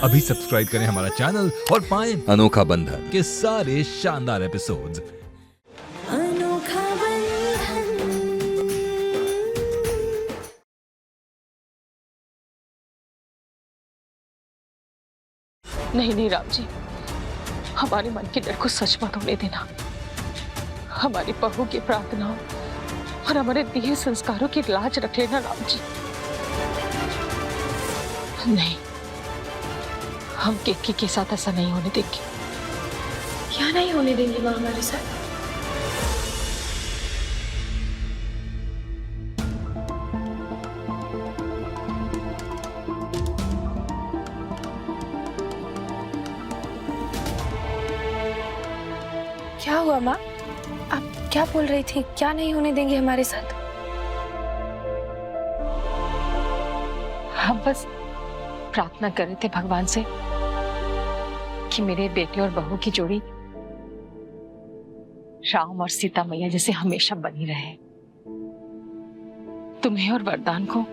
अभी सब्सक्राइब करें हमारा चैनल और पाएं अनोखा बंधन के सारे शानदार एपिसोड्स। अनोखा बंधन। नहीं नहीं राम जी, हमारे मन के डर को सच मत होने देना। हमारी बहू की प्रार्थनाओं और हमारे दिए संस्कारों की लाज रख लेना राम जी। नहीं, हम केतकी के साथ ऐसा नहीं होने देंगे। क्या नहीं होने देंगी माँ हमारे साथ? क्या हुआ माँ? आप क्या बोल रही थी? क्या नहीं होने देंगे हमारे साथ? हम बस प्रार्थना कर रहे थे भगवान से कि मेरे बेटे और बहू की जोड़ी राम और सीता मैया जैसे हमेशा बनी रहे। तुम्हें और वरदान को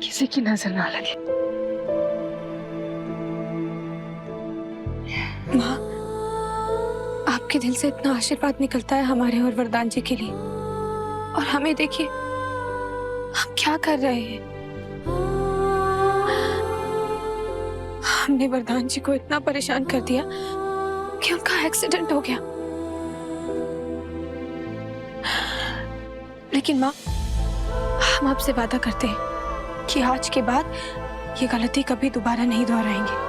किसी की नजर ना लगे। माँ, आपके दिल से इतना आशीर्वाद निकलता है हमारे और वरदान जी के लिए, और हमें देखिए हम क्या कर रहे हैं। हमने वरदान जी को इतना परेशान कर दिया कि उनका एक्सीडेंट हो गया। लेकिन माँ, हम आपसे वादा करते हैं कि आज के बाद ये गलती कभी दोबारा नहीं दोहराएंगे।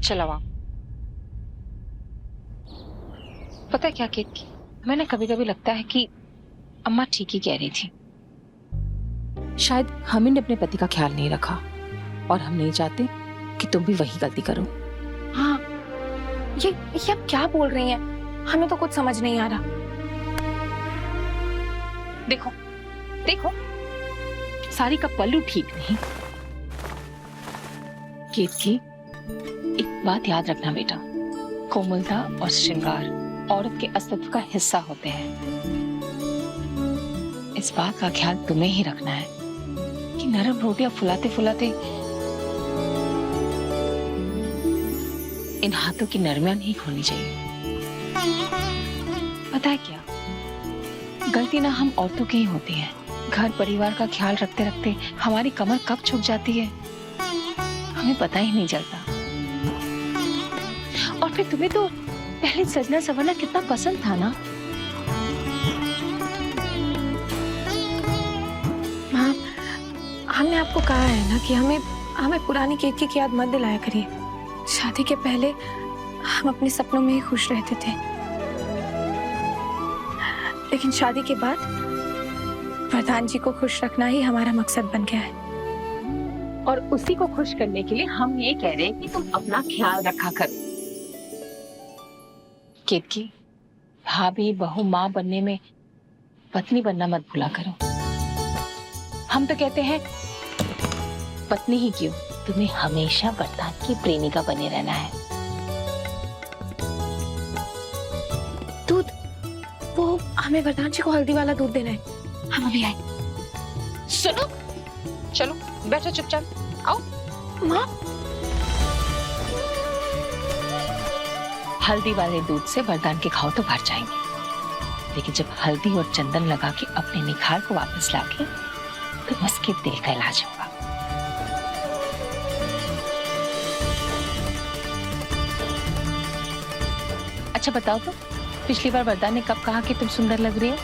चलो आओ। पता है क्या केतकी, मैंने कभी कभी लगता है कि अम्मा ठीक ही कह रही थी। शायद हम ही ने अपने पति का ख्याल नहीं रखा और हम नहीं चाहते कि तुम भी वही गलती करो। हाँ, ये आप क्या बोल रही हैं? हमें तो कुछ समझ नहीं आ रहा। देखो देखो, साड़ी का पल्लू ठीक नहीं। केतकी, एक बात याद रखना बेटा, कोमलता और श्रृंगार औरत के अस्तित्व का हिस्सा होते हैं। इस बात का ख्याल तुम्हें ही रखना है कि नरम रोटियां फुलाते फुलाते इन हाथों की नरमियां नहीं खोनी चाहिए। पता है क्या, गलती ना हम औरतों की ही होती है। घर परिवार का ख्याल रखते रखते हमारी कमर कब झुक जाती है हमें पता ही नहीं चलता। और फिर तुम्हें तो पहले सजना संवरना कितना पसंद था ना। माँ, हमने आपको कहा है ना कि हमें पुरानी केतकी की याद मत दिलाया करिए। शादी के पहले हम अपने सपनों में ही खुश रहते थे, लेकिन शादी के बाद वरदान जी को खुश रखना ही हमारा मकसद बन गया है। और उसी को खुश करने के लिए हम ये कह रहे हैं कि तुम अपना ख्याल रखा करो। केतकी, भाभी बहू माँ बनने में पत्नी बनना मत भूला करो। हम तो कहते हैं पत्नी ही क्यों, तुम्हें हमेशा वरदान की प्रेमिका बने रहना है। दूध, वो हमें वरदान जी को हल्दी वाला दूध देना है। हम अभी आए। सुनो, चलो बैठो चुपचाप, आओ। माँ, हल्दी वाले दूध से वरदान के घाव तो भर जाएंगे, लेकिन जब हल्दी और चंदन लगा के अपने निखार को वापस लाके तो उसके दिल का इलाज होगा। अच्छा बताओ तो, पिछली बार वरदान ने कब कहा कि तुम सुंदर लग रही हो?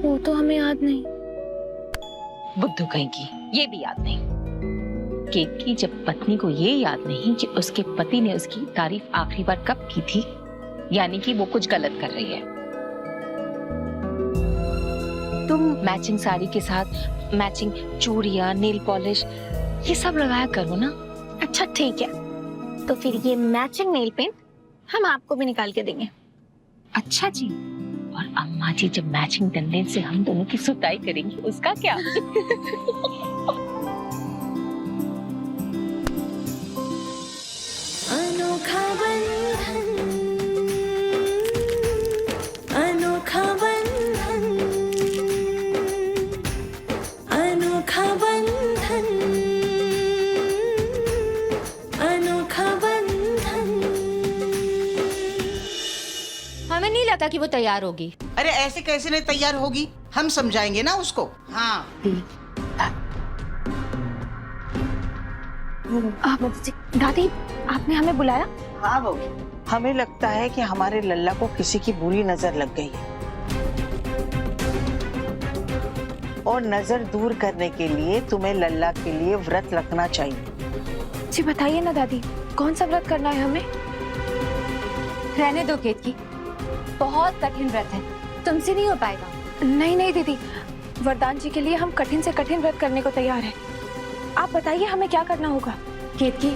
वो तो हमें याद नहीं। बुद्धू कहेगी, ये भी याद नहीं। केतकी, जब पत्नी को ये याद नहीं कि उसके पति ने उसकी तारीफ आखिरी बार कब की थी, यानी कि वो कुछ गलत कर रही है। तुम मैचिंग साड़ी के साथ मैचिंग चूड़ियां, नेल पॉलिश ये सब लगाया करो ना। अच्छा ठीक है, तो फिर ये मैचिंग नेल पेंट हम आपको भी निकाल के देंगे। अच्छा जी, और अम्मा जी जब मैचिंग डंडे से हम दोनों की सुताई करेंगी उसका क्या? अनोखा बंधन, अनोखा बंधन, अनोखा बंधन, अनोखा बंधन। हमें नहीं लगा कि वो तैयार होगी। अरे ऐसे कैसे नहीं तैयार होगी, हम समझाएंगे ना उसको। हाँ दादी, आपने हमें बुलाया? हाँ बहू, हमें लगता है कि हमारे लल्ला को किसी की बुरी नजर लग गई है और नजर दूर करने के लिए तुम्हें लल्ला के लिए व्रत रखना चाहिए। जी बताइए ना दादी, कौन सा व्रत करना है हमें? रहने दो केतकी, बहुत कठिन व्रत है, तुमसे नहीं हो पाएगा। नहीं नहीं दीदी, वरदान जी के लिए हम कठिन से कठिन व्रत करने को तैयार हैं। आप बताइए हमें क्या करना होगा? केतकी,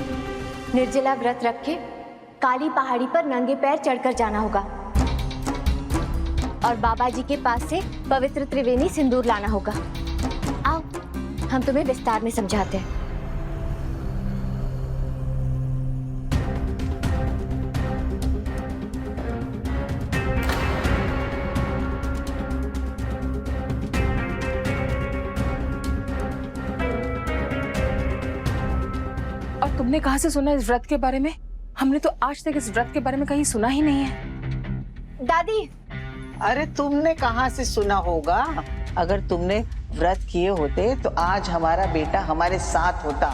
निर्जला व्रत रख के काली पहाड़ी पर नंगे पैर चढ़कर जाना होगा और बाबा जी के पास से पवित्र त्रिवेणी सिंदूर लाना होगा। आओ, हम तुम्हें विस्तार में समझाते हैं। और तुमने कहाँ से सुना इस व्रत के बारे में? हमने तो आज तक इस व्रत के बारे में कहीं सुना ही नहीं है। दादी, अरे तुमने कहाँ से सुना होगा? अगर तुमने व्रत किए होते तो आज हमारा बेटा हमारे साथ होता।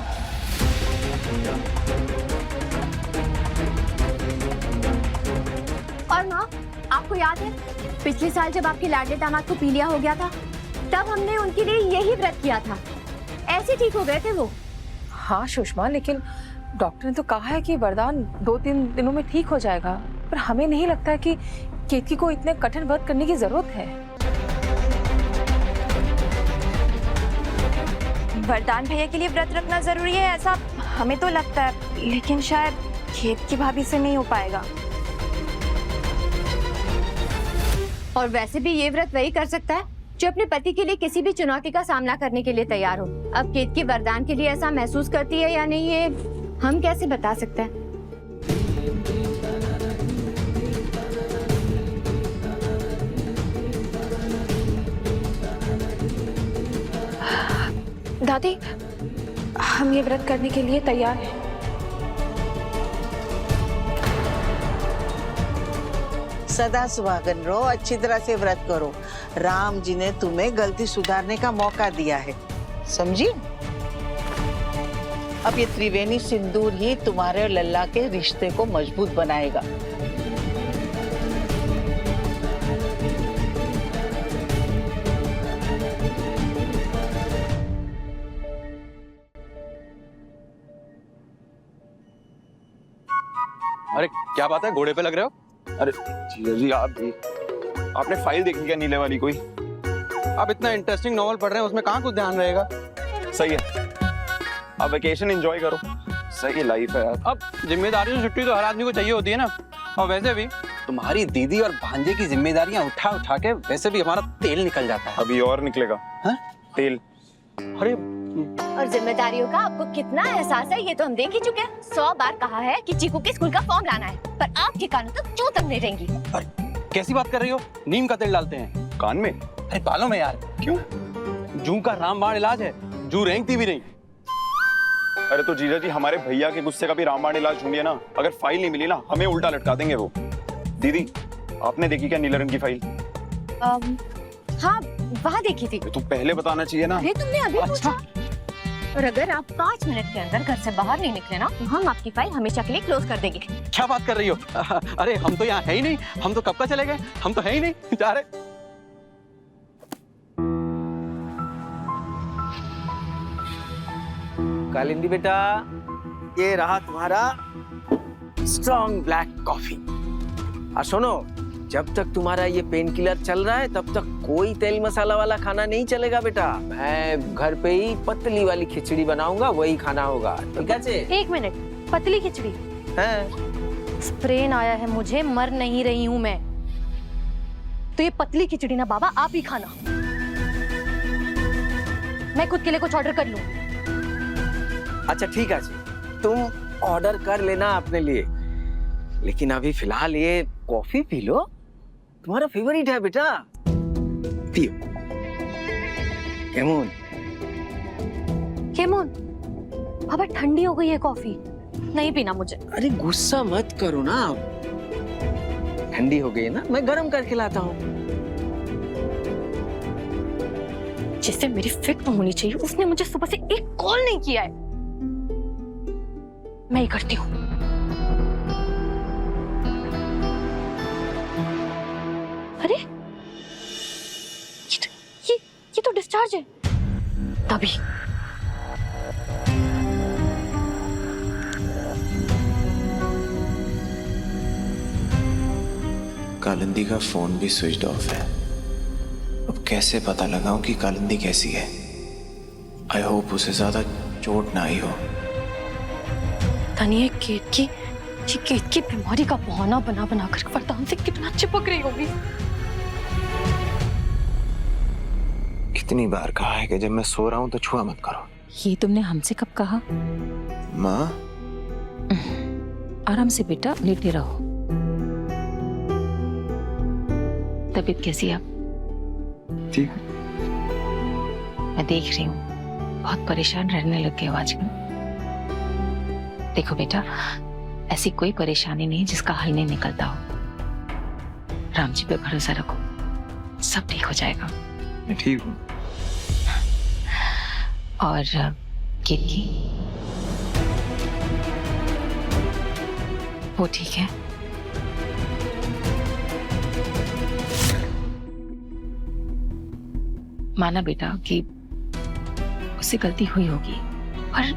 और माँ, आपको याद है पिछले साल जब आपके लाडले दामाद को पीलिया हो गया था, तब हमने उनके लिए यही व्रत किया था। ऐसे ठीक हो गए थे वो। हाँ सुषमा, लेकिन डॉक्टर ने तो कहा है कि वरदान 2-3 दिनों में ठीक हो जाएगा, पर हमें नहीं लगता है कि केतकी को इतने कठिन व्रत करने की जरूरत है। वरदान भैया के लिए व्रत रखना जरूरी है ऐसा हमें तो लगता है, लेकिन शायद केतकी भाभी से नहीं हो पाएगा। और वैसे भी ये व्रत वही कर सकता है जो अपने पति के लिए किसी भी चुनौती का सामना करने के लिए तैयार हो। अब केतकी वरदान के लिए ऐसा महसूस करती है या नहीं, ये हम कैसे बता सकते हैं? दादी, हम ये व्रत करने के लिए तैयार हैं। सदा सुहागन रहो, अच्छी तरह से व्रत करो। राम जी ने तुम्हें गलती सुधारने का मौका दिया है, समझी? अब ये त्रिवेणी सिंदूर ही तुम्हारे और लल्ला के रिश्ते को मजबूत बनाएगा। अरे क्या बात है, घोड़े पे लग रहे हो? अरे जीजा जी, आप भी आपने फाइल देखी क्या नीले वाली कोई? आप इतना इंटरेस्टिंग नॉवल पढ़ रहे हैं, उसमें कहाँ कुछ ध्यान रहेगा। सही है, अब वेकेशन एंजॉय करो। सही लाइफ है यार। अब जिम्मेदारियों से छुट्टी तो हर आदमी को चाहिए होती है ना। और वैसे भी तुम्हारी दीदी और भांजे की जिम्मेदारियां उठा उठा के वैसे भी हमारा तेल निकल जाता है। अभी और निकलेगा। हाँ? तेल। अरे और जिम्मेदारियों का आपको कितना एहसास है ये तो हम देख ही चुके हैं। 100 बार कहा है कि चीकू के स्कूल का फॉर्म लाना है, पर आपके कानों तक चू तक नहीं रहेंगी। कैसी बात कर रही हो? नीम का तेल डालते हैं कान में? अरे बालों में यार। क्यों? जू का रामबाण इलाज है, जू रेंगती भी नहीं। अरे तो जीजा जी, हमारे भैया के गुस्से का भी रामबाण इलाज ढूंढिए ना। अगर फाइल नहीं मिली ना, हमें उल्टा लटका देंगे वो। दीदी, आपने देखी क्या नीले रंग की फाइल? हाँ, वहाँ देखी थी। तो पहले बताना चाहिए ना। अरे तुमने अभी पूछा? और अगर आप 5 मिनट के अंदर घर से बाहर नहीं निकले ना, तो हम आपकी फाइल हमेशा के लिए क्लोज कर देंगे। क्या बात कर रही हो? अरे हम तो यहाँ है ही नहीं, हम तो कब का चले गए, हम तो है ही नहीं जा रहे। कालिंदी बेटा, ये रहा तुम्हारा स्ट्रॉन्ग ब्लैक कॉफी। और सुनो, जब तक तुम्हारा ये पेन किलर चल रहा है तब तक कोई तेल मसाला वाला खाना नहीं चलेगा बेटा। मैं घर पे ही पतली वाली खिचड़ी बनाऊंगा, वही खाना होगा, ठीक है? 1 मिनट, पतली खिचड़ी? हाँ। स्प्रेन आया है मुझे, मर नहीं रही हूँ मैं। तो ये पतली खिचड़ी ना बाबा आप ही खाना, मैं खुद के लिए कुछ ऑर्डर कर लूं। अच्छा ठीक है जी, तुम ऑर्डर कर लेना अपने लिए, लेकिन अभी फिलहाल ये कॉफी पी लो, तुम्हारा फेवरेट है बेटा, पियो। केमून केमून बाबा ठंडी हो गई है कॉफी, नहीं पीना मुझे। अरे गुस्सा मत करो ना, ठंडी हो गई है ना, मैं गरम करके लाता हूँ। जिससे मेरी फिक्र होनी चाहिए उसने मुझे सुबह से एक कॉल नहीं किया है। मैं ही करती हूँ। अरे ये तो डिस्चार्ज है। तभी कालिंदी का फोन भी स्विच ऑफ है। अब कैसे पता लगाऊं कि कालिंदी कैसी है? आई होप उसे ज्यादा चोट ना आई हो। तनिए केत की बीमारी का बहाना बना बना कर वरदान से कितना चिपक रही होगी। कितनी बार कहा है कि जब मैं सो रहा हूं तो छुआ मत करो। ये तुमने हमसे कब कहा? माँ आराम से बेटा, लेटे रहो। तबीयत कैसी है? ठीक। मैं देख रही हूँ बहुत परेशान रहने लग गए हो आजकल। देखो बेटा, ऐसी कोई परेशानी नहीं जिसका हल नहीं निकलता हो। राम जी पे भरोसा रखो, सब ठीक हो जाएगा। मैं ठीक हूँ। और केतकी वो ठीक है? माना बेटा कि उससे गलती हुई होगी, पर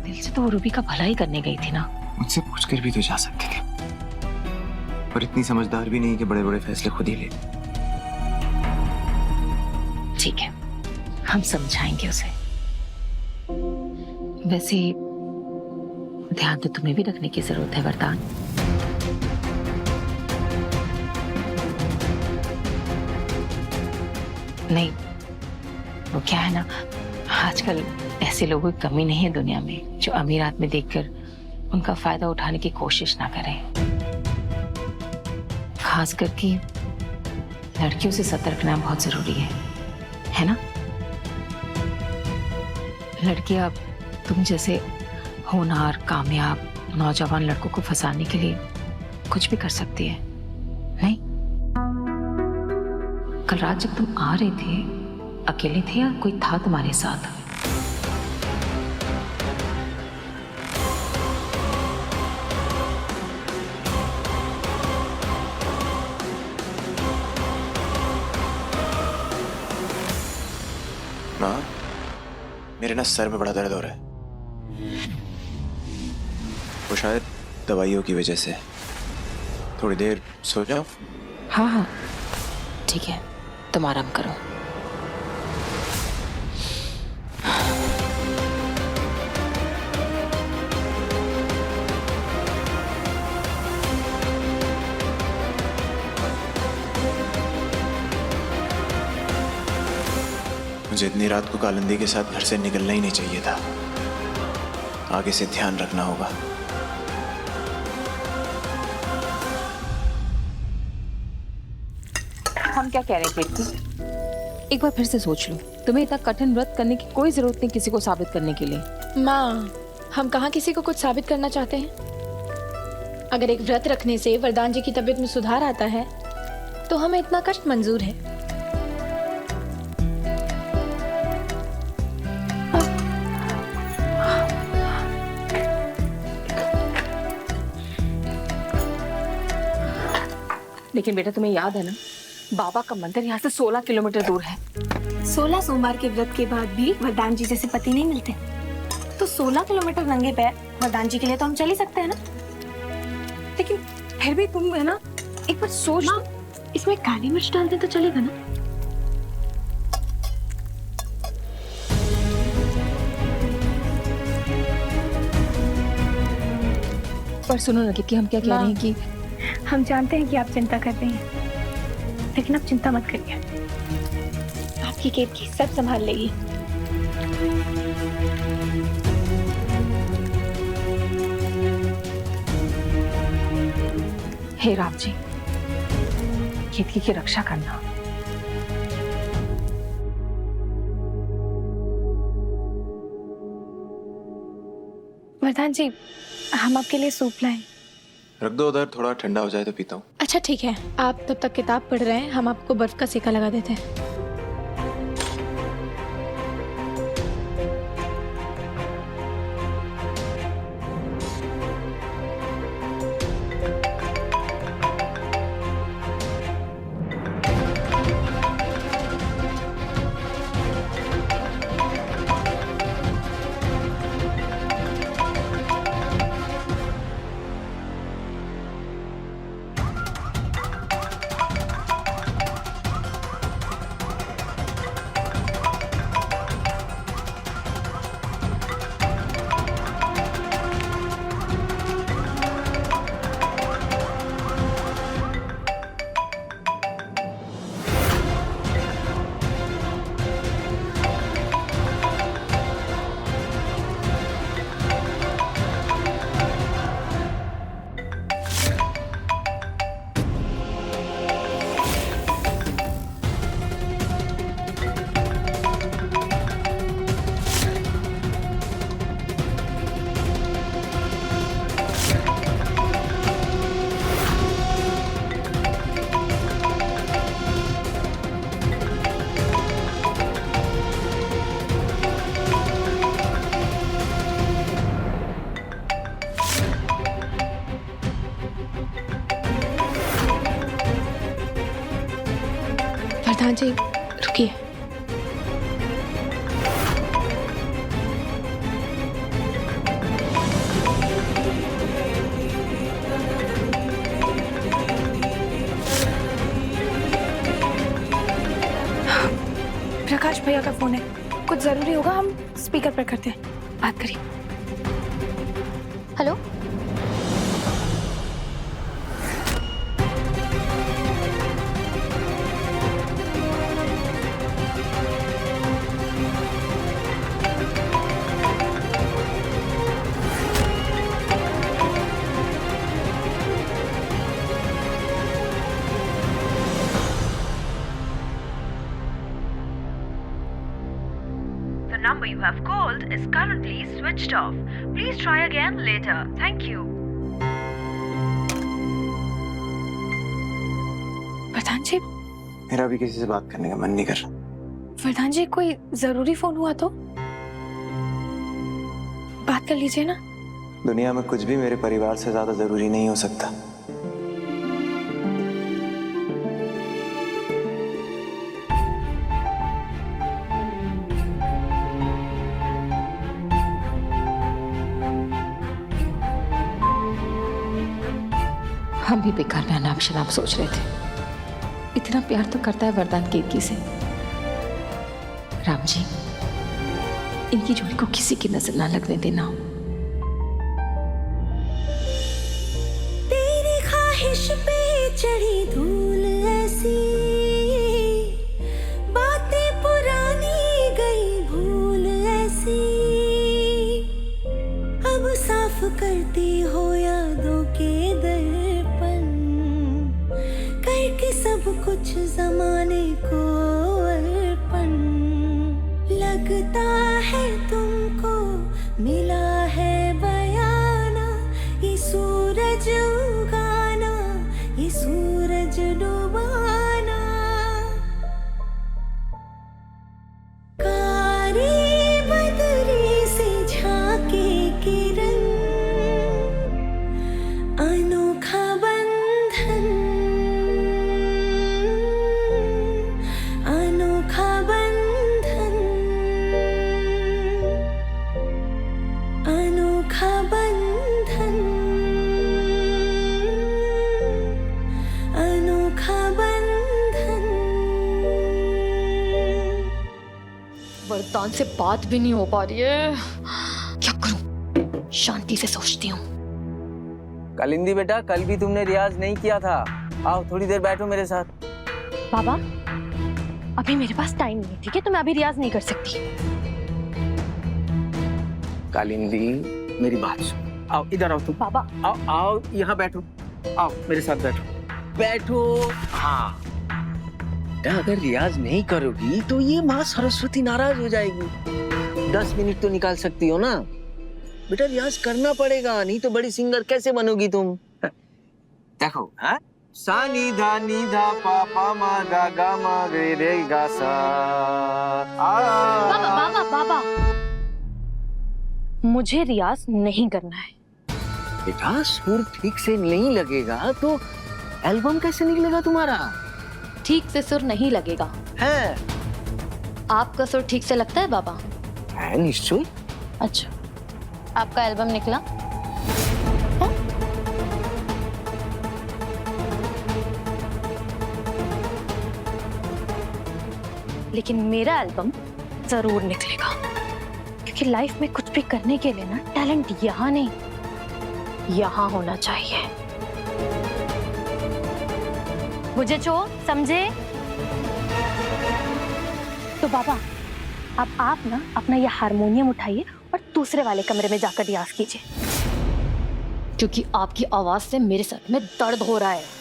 दिल से तो वो रूबी का भला ही करने गई थी ना। मुझसे पूछकर भी तो जा सकती थी, पर इतनी समझदार भी नहीं कि बड़े बड़े फैसले खुद ही ले। ठीक है, हम समझाएंगे उसे। वैसे ध्यान तो तुम्हें भी रखने की जरूरत है वरदान। नहीं, वो क्या है ना, आजकल ऐसे लोगों की कमी नहीं है दुनिया में जो अमीर आदमी देखकर उनका फायदा उठाने की कोशिश ना करें। खास करके लड़कियों से सतर्क रहना बहुत जरूरी है ना? लड़कियां तुम जैसे होनहार कामयाब नौजवान लड़कों को फंसाने के लिए कुछ भी कर सकती है, नहीं? कल रात जब तुम आ रहे थे, अकेले थे या कोई था तुम्हारे साथ? माँ, मेरे ना सर में बड़ा दर्द हो रहा है। वो शायद दवाइयों की वजह से। थोड़ी देर सो जाओ। हाँ हाँ ठीक है, तुम आराम करो। मुझे इतनी रात को कालिंदी के साथ घर से निकलना ही नहीं चाहिए था। आगे से ध्यान रखना होगा। हम क्या कह रहे हैं कीर्ति? एक बार फिर से सोच लो। तुम्हें इतना कठिन व्रत करने की कोई जरूरत नहीं किसी को साबित करने के लिए। माँ, हम कहाँ किसी को कुछ साबित करना चाहते हैं। अगर एक व्रत रखने से वरदान जी की तबीयत में सुधार आता है तो हमें इतना कष्ट मंजूर है। लेकिन बेटा तुम्हें याद है ना, बाबा का मंदिर यहाँ से 16 किलोमीटर दूर है। 16 सोमवार के व्रत के बाद भी वरदान जी जैसे पति नहीं मिलते, तो 16 किलोमीटर नंगे पैर वरदान जी के लिए तो हम चल ही सकते हैं ना। लेकिन फिर भी तुम है ना, एक बार सोच लो। इसमें काली मिर्च डाल दे तो चलेगा ना? पर सुनो ना कि हम क्या कह रहे हैं कि हम जानते हैं कि आप चिंता कर रही हैं, लेकिन आप चिंता मत करिए, आपकी केतकी सब संभाल लेगी। हे राम जी, केतकी की रक्षा करना। वरदान जी, हम आपके लिए सूप लाए। रख दो उधर, थोड़ा ठंडा हो जाए तो पीता हूँ। अच्छा ठीक है, आप तब तक किताब पढ़ रहे हैं, हम आपको बर्फ का सेका लगा देते हैं। वरदान जी रुकिए। प्रकाश भैया का फोन है, कुछ जरूरी होगा, हम स्पीकर पर करते हैं, बात करिए। Hello, The number you have called is currently switched off. Please try again later. Thank you. वरदान जी, मेरा भी किसी से बात करने का मन नहीं कर रहा। वरदान जी कोई जरूरी फोन हुआ तो बात कर लीजिए ना। दुनिया में कुछ भी मेरे परिवार से ज्यादा जरूरी नहीं हो सकता। हम भी बेकार में अनाप शनाप सोच रहे थे। इतना प्यार तो करता है वरदान केतकी से। राम जी, इनकी जोड़ी को किसी की नजर ना लगने देना। तेरी ख्वाहिश पे चढ़ी धूल ऐसी, बातें पुरानी गई भूल ऐसी, अब साफ करती हो यादों के दर्पण, करके सब कुछ जमाने को अर्पण। लगता है तुमको मिला है बयाना, ये सूरज उगाना, ये सूरज डुबाना। कारी बदरी से झांके किरण, अनोखा बंधन, अनोखा बंधन, अनोखा बंधन, अनोखा बंधन। वरदान से बात भी नहीं हो पा रही है, क्या करूं? शांति से सोचती हूँ। कालिंदी बेटा, कल भी तुमने रियाज नहीं किया था। आओ थोड़ी देर बैठो मेरे साथ। बाबा अभी मेरे पास टाइम नहीं है, ठीक है? तो मैं अभी रियाज नहीं कर सकती। कालिंदी मेरी बात सुन, आओ इधर आओ तुम। बाबा आओ आओ यहाँ बैठो, आओ मेरे साथ बैठो, बैठो। हाँ बेटा, अगर रियाज नहीं करोगी तो ये माँ सरस्वती नाराज हो जाएगी। 10 मिनट तो निकाल सकती हो ना बेटा, रियाज करना पड़ेगा, नहीं तो बड़ी सिंगर कैसे बनोगी तुम। देखो हाँ, सा नी धा पा पा मा गा मा रे गा सा। बाबा बाबा बाबा, मुझे रियाज नहीं करना है। बेटा सुर ठीक से नहीं लगेगा तो एल्बम कैसे निकलेगा तुम्हारा? ठीक से सुर नहीं लगेगा है? आपका सुर ठीक से लगता है बाबा? है निश्चय। अच्छा, आपका एल्बम निकला? लेकिन मेरा एल्बम जरूर निकलेगा, क्योंकि लाइफ में कुछ भी करने के लिए ना टैलेंट यहाँ नहीं, यहाँ होना चाहिए। मुझे जो समझे? तो बाबा अब आप ना अपना ये हारमोनियम उठाइए और दूसरे वाले कमरे में जाकर रियाज कीजिए, क्योंकि आपकी आवाज से मेरे सर में दर्द हो रहा है।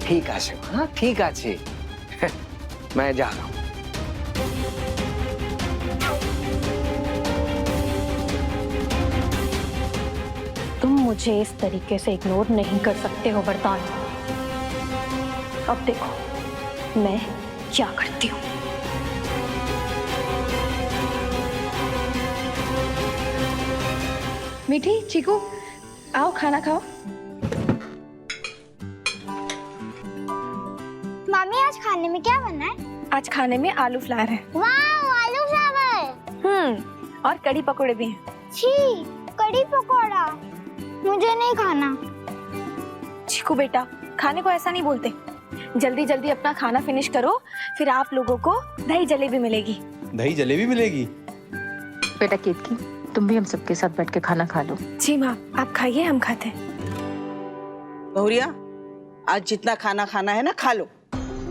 ঠিক আছে মা, ঠিক আছে। मैं जा रहा हूँ। तुम मुझे इस तरीके से इग्नोर नहीं कर सकते हो वरदान। अब देखो मैं क्या करती हूँ। मीठी, चीकू, आओ खाना खाओ। मामी आज खाने में क्या बना है? आज खाने में आलू फ्लावर है। वाह, आलू फ्लावर। और कड़ी पकोड़े भी हैं। छी, कड़ी पकोड़ा मुझे नहीं खाना। चीकू बेटा, खाने को ऐसा नहीं बोलते। जल्दी जल्दी अपना खाना फिनिश करो, फिर आप लोगों को दही जलेबी मिलेगी। दही जलेबी मिलेगी? बेटा केतकी, तुम भी हम सबके साथ बैठ के खाना खा लो। जी माँ, आप खाइए, हम खाते हैं। बहुरिया, आज जितना खाना खाना है ना खा लो।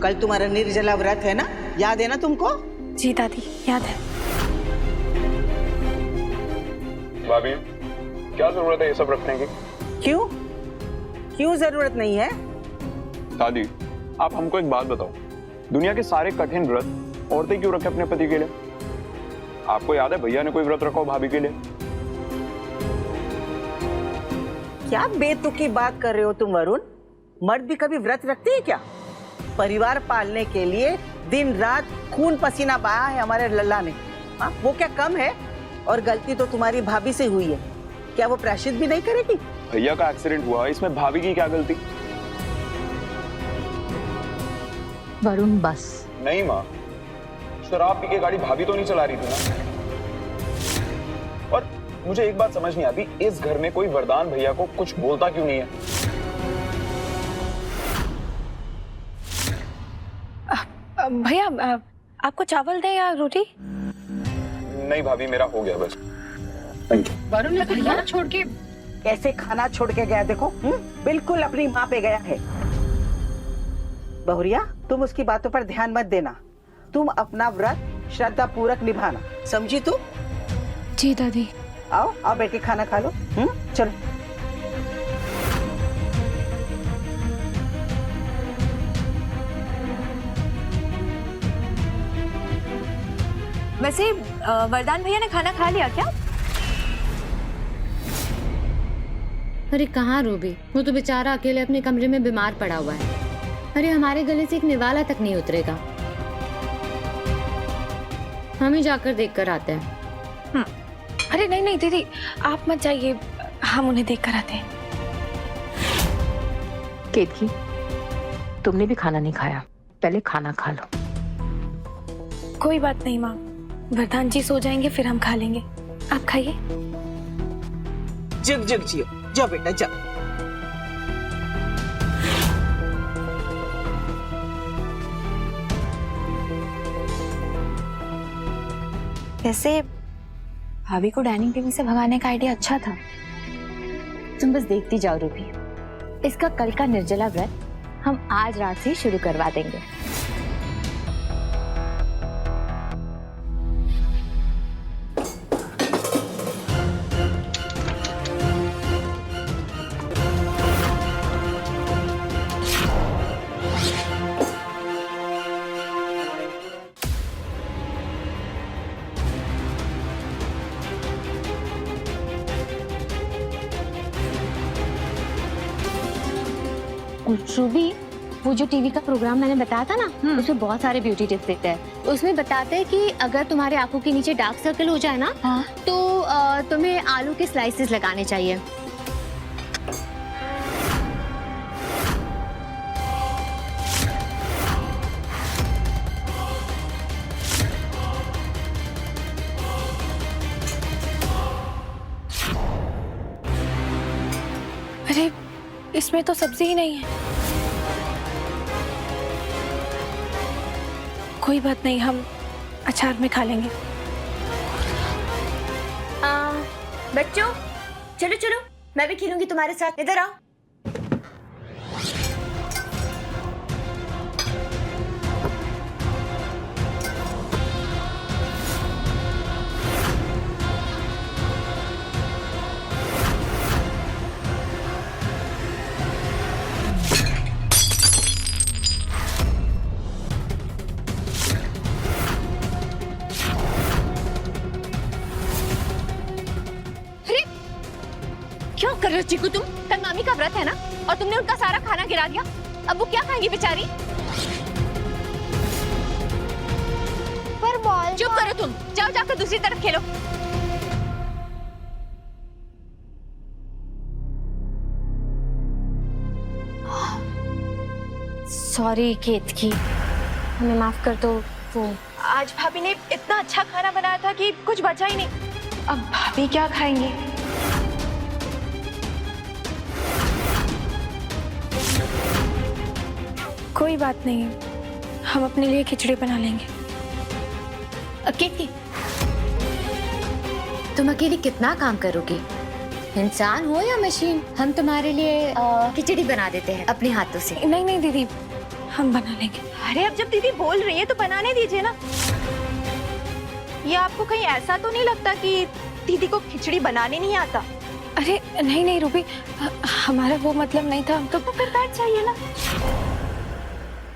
कल तुम्हारा निर्जला व्रत है ना, याद है ना तुमको? जी दादी, याद है। भाभी, क्या जरूरत है ये सब रखने की? क्यों? क्यों जरूरत नहीं है? दादी, आप हमको एक बात बताओ, दुनिया के सारे कठिन व्रत औरतें क्यों रखे अपने पति के लिए? आपको याद है भैया ने कोई व्रत रखा हो भाभी के लिए? क्या बेतुकी बात कर रहे हो तुम वरुण? मर्द भी कभी व्रत रखते हैं क्या? परिवार पालने के लिए दिन रात खून पसीना बहाया है हमारे लल्ला ने। हाँ, वो क्या कम है? और गलती तो तुम्हारी भाभी से हुई है, क्या वो प्रायश्चित भी नहीं करेगी? भैया का एक्सीडेंट हुआ, इसमें भाभी की क्या गलती? वरुण बस। नहीं माँ, शराब पी के गाड़ी भाभी तो नहीं चला रही थी ना। और मुझे एक बात समझ नहीं आती, इस घर में कोई वरदान भैया को कुछ बोलता क्यों नहीं है? भैया आपको चावल दें या रोटी? नहीं भाभी, मेरा हो गया बस। Thank you. वरुण ने खाना छोड़ के कैसे खाना छोड़ के गया देखो। बिल्कुल अपनी माँ पे गया है। बहुरिया, तुम उसकी बातों पर ध्यान मत देना, तुम अपना व्रत श्रद्धा पूर्वक निभाना, समझी तू? जी दादी। आओ आओ बैठ के खाना खा लो। चलो। वैसे वरदान भैया ने खाना खा लिया क्या? अरे कहाँ रूबी, वो तो बेचारा अकेले अपने कमरे में बीमार पड़ा हुआ है। अरे हमारे गले से एक निवाला तक नहीं उतरेगा। हम ही जाकर देख कर आते हैं। अरे नहीं नहीं दीदी, आप मत जाइए, हम उन्हें देख कर आते हैं। केतकी, तुमने भी खाना नहीं खाया, पहले खाना खा लो। कोई बात नहीं माँ, वरदान जी सो जाएंगे फिर हम खा लेंगे, आप खाइए। जग जग जियो, जाओ बेटा जाओ। वैसे भाभी को डाइनिंग टेबल से भगाने का आइडिया अच्छा था, तुम बस देखती जाओ रूबी, इसका कल का निर्जला व्रत हम आज रात से शुरू करवा देंगे। रूबी, वो जो टीवी का प्रोग्राम मैंने बताया था ना, उसमें बहुत सारे ब्यूटी टिप्स देते हैं। उसमें बताते हैं कि अगर तुम्हारे आंखों के नीचे डार्क सर्कल हो जाए ना, तो तुम्हें आलू के स्लाइसेस लगाने चाहिए। अरे इसमें तो सब्जी ही नहीं है। कोई बात नहीं, हम अचार में खा लेंगे। बच्चों चलो चलो, मैं भी खेलूंगी तुम्हारे साथ, इधर आओ। क्या कर रहे हो चीकू तुम? कल मामी का व्रत है ना, और तुमने उनका सारा खाना गिरा दिया। अब वो क्या खाएंगी बेचारी? पर बॉल चुप करो तुम, जाओ जाकर दूसरी तरफ खेलो। सॉरी केतकी, हमें माफ कर दो। वो आज भाभी ने इतना अच्छा खाना बनाया था कि कुछ बचा ही नहीं। अब भाभी क्या खाएंगी? कोई बात नहीं, हम अपने लिए खिचड़ी बना लेंगे। केतकी, तुम अकेली कितना काम करोगी? इंसान हो या मशीन, हम तुम्हारे लिए खिचड़ी बना देते हैं अपने हाथों से। नहीं नहीं दीदी, हम बना लेंगे। अरे अब जब दीदी बोल रही है तो बनाने दीजिए ना। ये आपको कहीं ऐसा तो नहीं लगता कि दीदी को खिचड़ी बनाने नहीं आता? अरे नहीं नहीं रूबी, हमारा वो मतलब नहीं था। तो फिर बैठ जाइए ना।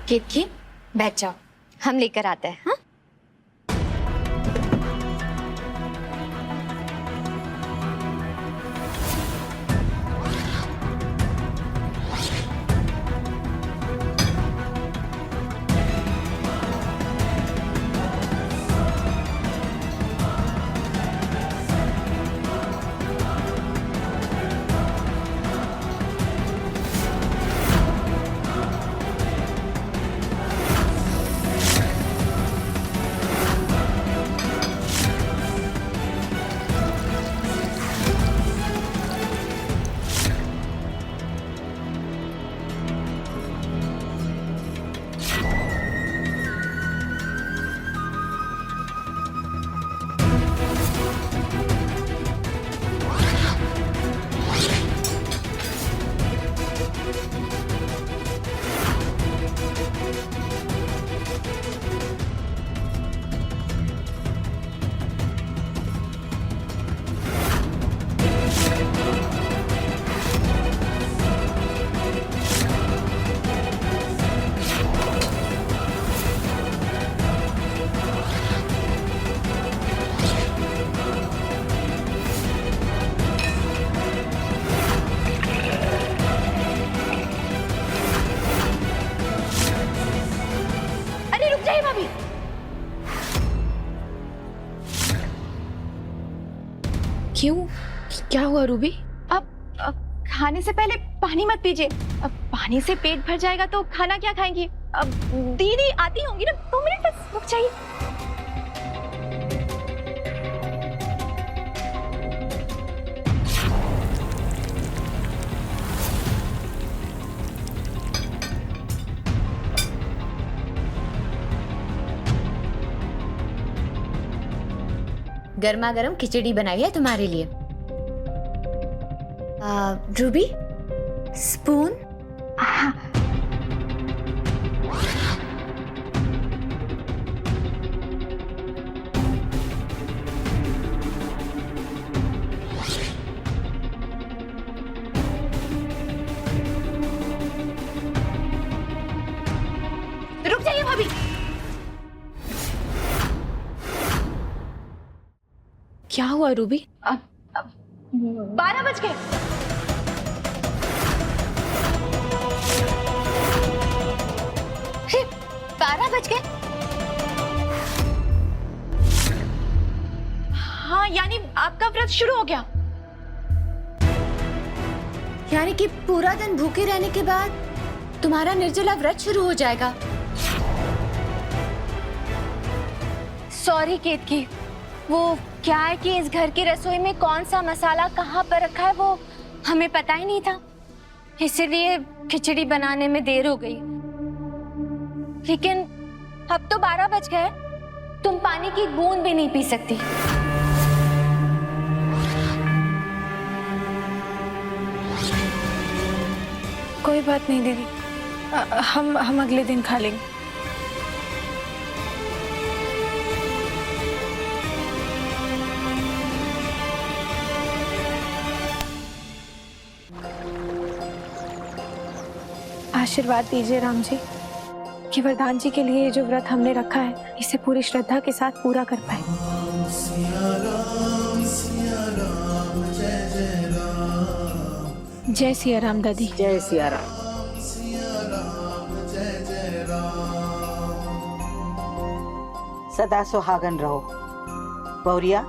केतकी बैठ जाओ, हम लेकर आते हैं। हाँ? क्यों? क्या हुआ रूबी? अब खाने से पहले पानी मत पीजिए। अब पानी से पेट भर जाएगा तो खाना क्या खाएंगी? अब दीदी आती होंगी ना, 2 मिनट बस रुक जाइए। गर्मा गर्म खिचड़ी बनाई है तुम्हारे लिए। Ruby spoon. हाँ। रुक जाइए भाभी। क्या हुआ रूबी? 12 बज गए। हे, 12 बज गए। हाँ, यानी आपका व्रत शुरू हो गया। यानी कि पूरा दिन भूखे रहने के बाद तुम्हारा निर्जला व्रत शुरू हो जाएगा। सॉरी केतकी, वो क्या है कि इस घर की रसोई में कौन सा मसाला कहाँ पर रखा है वो हमें पता ही नहीं था, इसीलिए खिचड़ी बनाने में देर हो गई। लेकिन अब तो 12 बज गए, तुम पानी की बूंद भी नहीं पी सकती। कोई बात नहीं दीदी, हम अगले दिन खा लेंगे। आशीर्वाद दीजिए राम जी कि वरदान जी के लिए ये जो व्रत हमने रखा है इसे पूरी श्रद्धा के साथ पूरा कर पाए। जय सिया राम दादी। जय सिया राम। सदा सुहागन रहो। बहुरिया,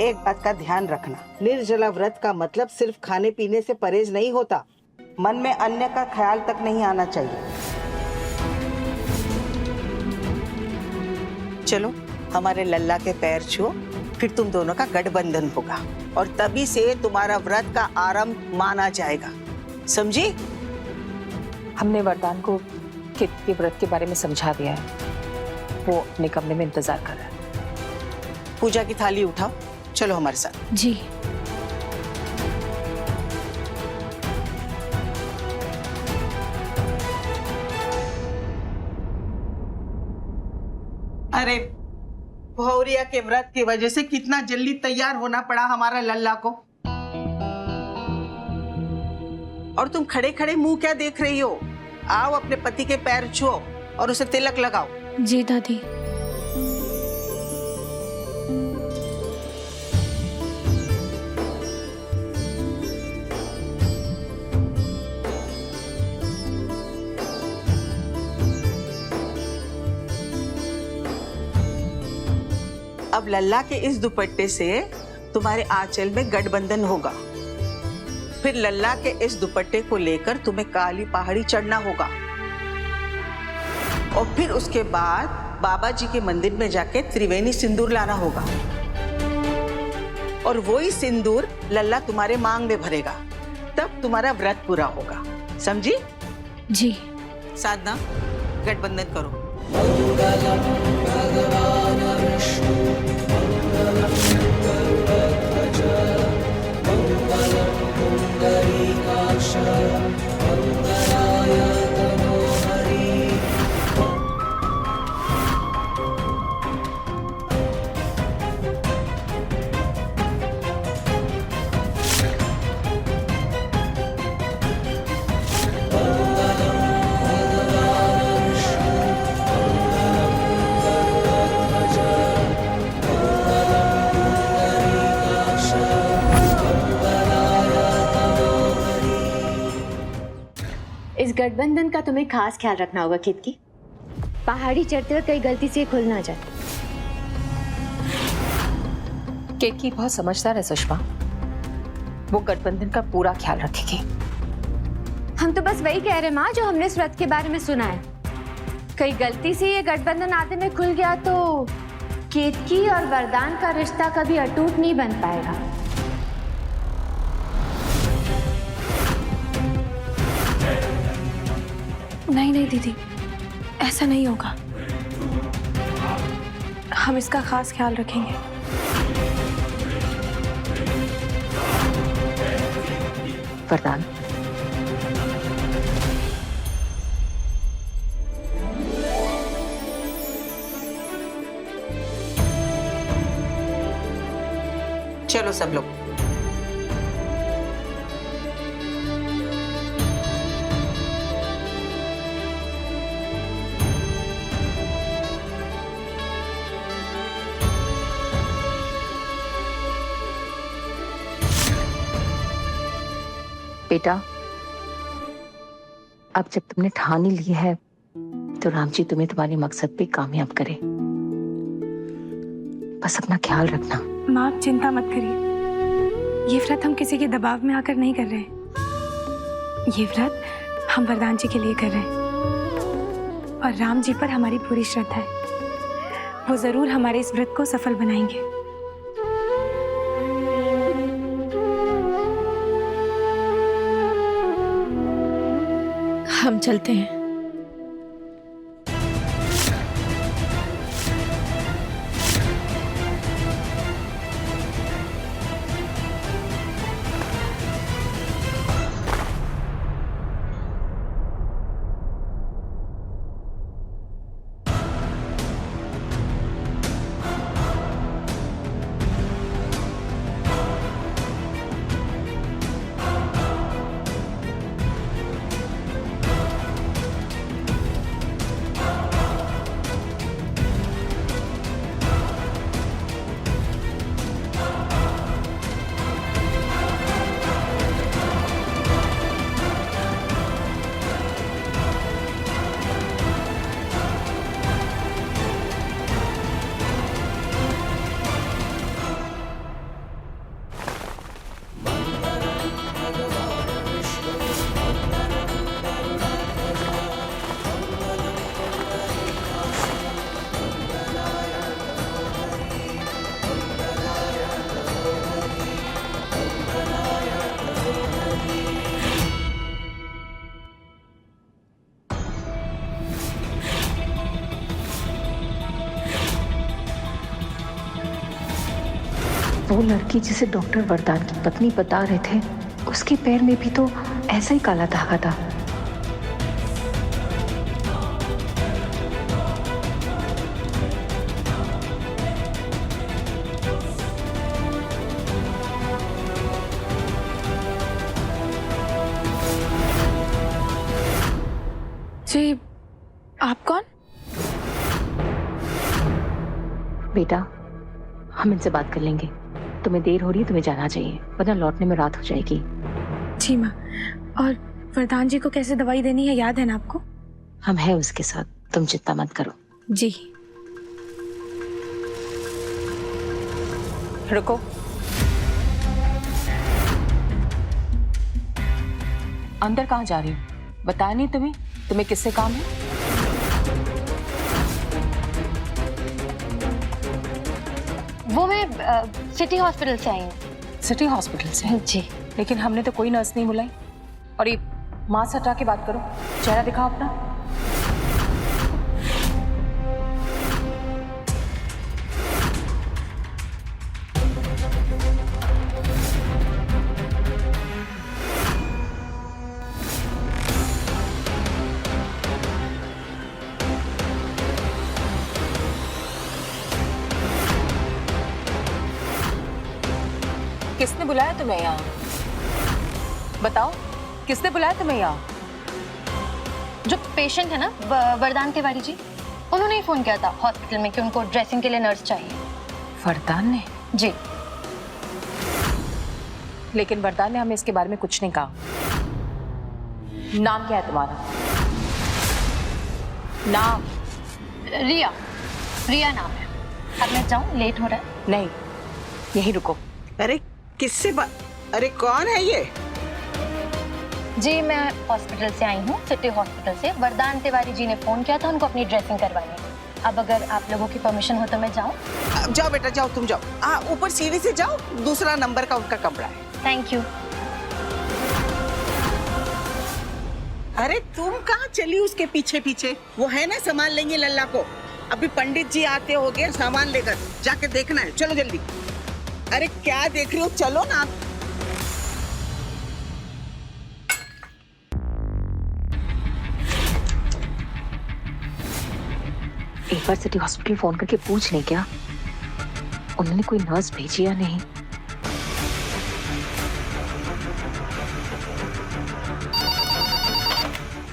एक बात का ध्यान रखना, निर्जला व्रत का मतलब सिर्फ खाने पीने से परहेज नहीं होता, मन में अन्य का ख्याल तक नहीं आना चाहिए। चलो हमारे लल्ला के पैर छुओ, फिर तुम दोनों का गठबंधन होगा और तभी से तुम्हारा व्रत का आरंभ माना जाएगा, समझी? हमने वरदान को कित के व्रत के बारे में समझा दिया है, वो अपने कमरे में इंतजार कर रहा है। पूजा की थाली उठाओ, चलो हमारे साथ। जी। अरे भौरिया के व्रत की वजह से कितना जल्दी तैयार होना पड़ा हमारा लल्ला को। और तुम खड़े खड़े मुंह क्या देख रही हो? आओ अपने पति के पैर छुओ और उसे तिलक लगाओ। जी दादी। अब लल्ला के इस दुपट्टे से तुम्हारे आंचल में गठबंधन होगा। फिर लल्ला के इस दुपट्टे को लेकर तुम्हें काली पहाड़ी चढ़ना होगा और फिर उसके बाद बाबा जी के मंदिर में जाके त्रिवेणी सिंदूर लाना होगा और वही सिंदूर लल्ला तुम्हारे मांग में भरेगा, तब तुम्हारा व्रत पूरा होगा, समझी? जी। साधना, गठबंधन करो। इस गठबंधन का तुम्हें खास ख्याल रखना होगा केतकी, पहाड़ी चढ़ते हुए कहीं गलती से खुल ना जाए। केतकी बहुत समझदार है सुषमा, वो गठबंधन का पूरा ख्याल रखेगी। हम तो बस वही कह रहे माँ जो हमने इस व्रत के बारे में सुना है, कहीं गलती से ये गठबंधन आधे में खुल गया तो केतकी और वरदान का रिश्ता कभी अटूट नहीं बन पाएगा। नहीं नहीं दीदी, ऐसा नहीं होगा, हम इसका खास ख्याल रखेंगे। वरदान, चलो सब लोग। बेटा, अब जब तुमने ठान ही ली है तो राम जी तुम्हें तुम्हारे मकसद पे कामयाब करे। बस अपना ख्याल रखना। माँ, आप चिंता मत करिए। ये व्रत हम किसी के दबाव में आकर नहीं कर रहे हैं। ये व्रत हम वरदान जी के लिए कर रहे हैं और राम जी पर हमारी पूरी श्रद्धा है। वो जरूर हमारे इस व्रत को सफल बनाएंगे। हम चलते हैं। वो लड़की जिसे डॉक्टर वरदान की पत्नी बता रहे थे, उसके पैर में भी तो ऐसा ही काला धागा था। जी, आप कौन? बेटा, हम इनसे बात कर लेंगे। तुम्हें देर हो रही है, तुम्हें जाना चाहिए, वरना लौटने में रात हो जाएगी। जी माँ, और वरदान जी को कैसे दवाई देनी है याद है ना आपको? हम हैं उसके साथ, तुम चिंता मत करो। जी। रुको। अंदर कहाँ जा रही हो? बताया नहीं तुम्हें किससे काम है? वो मैं सिटी हॉस्पिटल से आई हूँ। सिटी हॉस्पिटल से? जी। लेकिन हमने तो कोई नर्स नहीं बुलाई। और ये मास्क हटा के बात करो, चेहरा दिखाओ अपना। किसने बुलाया तुम्हें यहाँ? बताओ, किसने बुलाया तुम्हें यहाँ? जो पेशेंट है ना, वरदान तिवारी जी, उन्होंने ही फोन किया था हॉस्पिटल में कि उनको ड्रेसिंग के लिए नर्स चाहिए। वरदान ने? जी। लेकिन वरदान ने हमें इसके बारे में कुछ नहीं कहा। नाम क्या है तुम्हारा? नाम? रिया नाम है। अब मैं जाऊँ, लेट हो रहा है। नहीं, यहीं रुको। अरे किससे अरे कौन है ये? जी, मैं हॉस्पिटल से आई हूँ, सिटी हॉस्पिटल से। वरदान तिवारी जी ने फोन किया था उनको अपनी ड्रेसिंग करवानी। अब अगर आप लोगों की परमिशन हो तो मैं जाऊँ? जाओ बेटा, जाओ, तुम जाओ। ऊपर सीढ़ी से जाओ, दूसरा नंबर का उनका कमरा है। Thank you. अरे तुम कहाँ चली उसके पीछे पीछे? वो है ना, संभाल लेंगे लल्ला को। अभी पंडित जी आते होंगे सामान लेकर, जाके देखना है। चलो जल्दी। अरे क्या देख रही हो, चलो ना। एक बार सिटी हॉस्पिटल फोन करके पूछ लें क्या उन्होंने कोई नर्स भेजी या नहीं।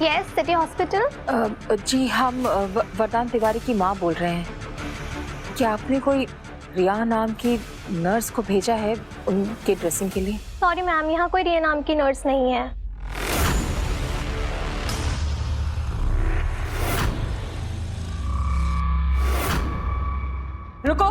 Yes, city hospital. जी हम वरदान तिवारी की माँ बोल रहे हैं। क्या आपने कोई रिया नाम की नर्स को भेजा है उनके ड्रेसिंग के लिए? सॉरी मैम, यहाँ कोई रिया नाम की नर्स नहीं है। रुको,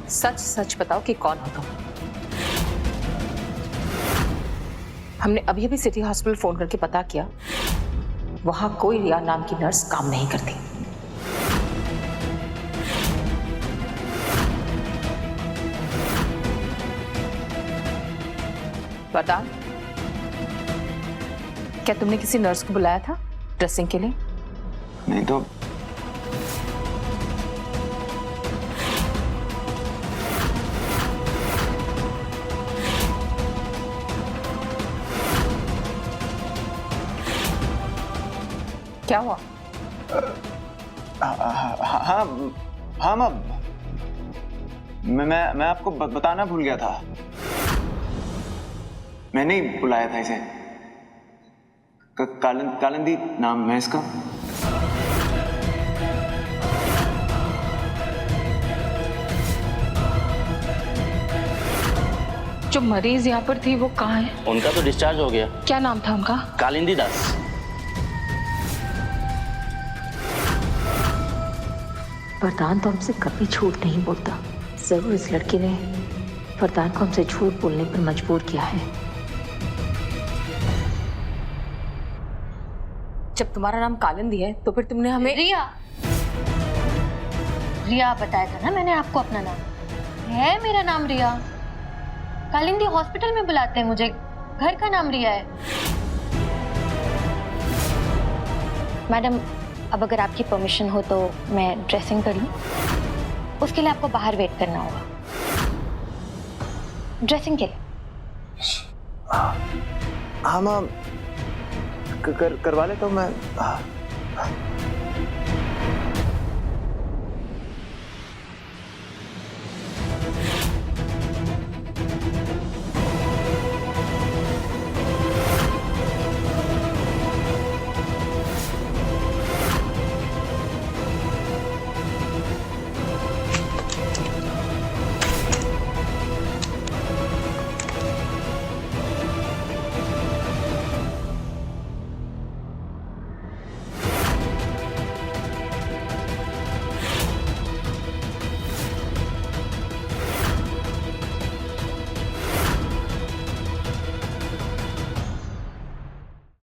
सच सच बताओ कि कौन हो तुम? हमने अभी अभी सिटी हॉस्पिटल फोन करके पता किया, वहां कोई रिया नाम की नर्स काम नहीं करती। वरदान, क्या तुमने किसी नर्स को बुलाया था ड्रेसिंग के लिए? नहीं तो क्या हुआ? हाँ हाँ मैं आपको बताना भूल गया था। मैंने ही बुलाया था इसे। कालिंदी नाम है इसका। जो मरीज यहाँ पर थी वो कहाँ है? उनका तो डिस्चार्ज हो गया। क्या नाम था उनका? कालिंदी दास। वरदान तो हमसे कभी झूठ नहीं बोलता। जरूर इस लड़की ने वरदान को हमसे झूठ बोलने पर मजबूर किया है। जब तुम्हारा नाम कालिंदी है तो फिर तुमने हमें रिया बताया था ना मैंने आपको अपना नाम। है मेरा नाम रिया। कालिंदी हॉस्पिटल में बुलाते हैं मुझे, घर का नाम रिया है। मैडम, अब अगर आपकी परमिशन हो तो मैं ड्रेसिंग कर लूं? उसके लिए आपको बाहर वेट करना होगा ड्रेसिंग के लिए। हाँ मैम, करवा लेता हूँ मैं।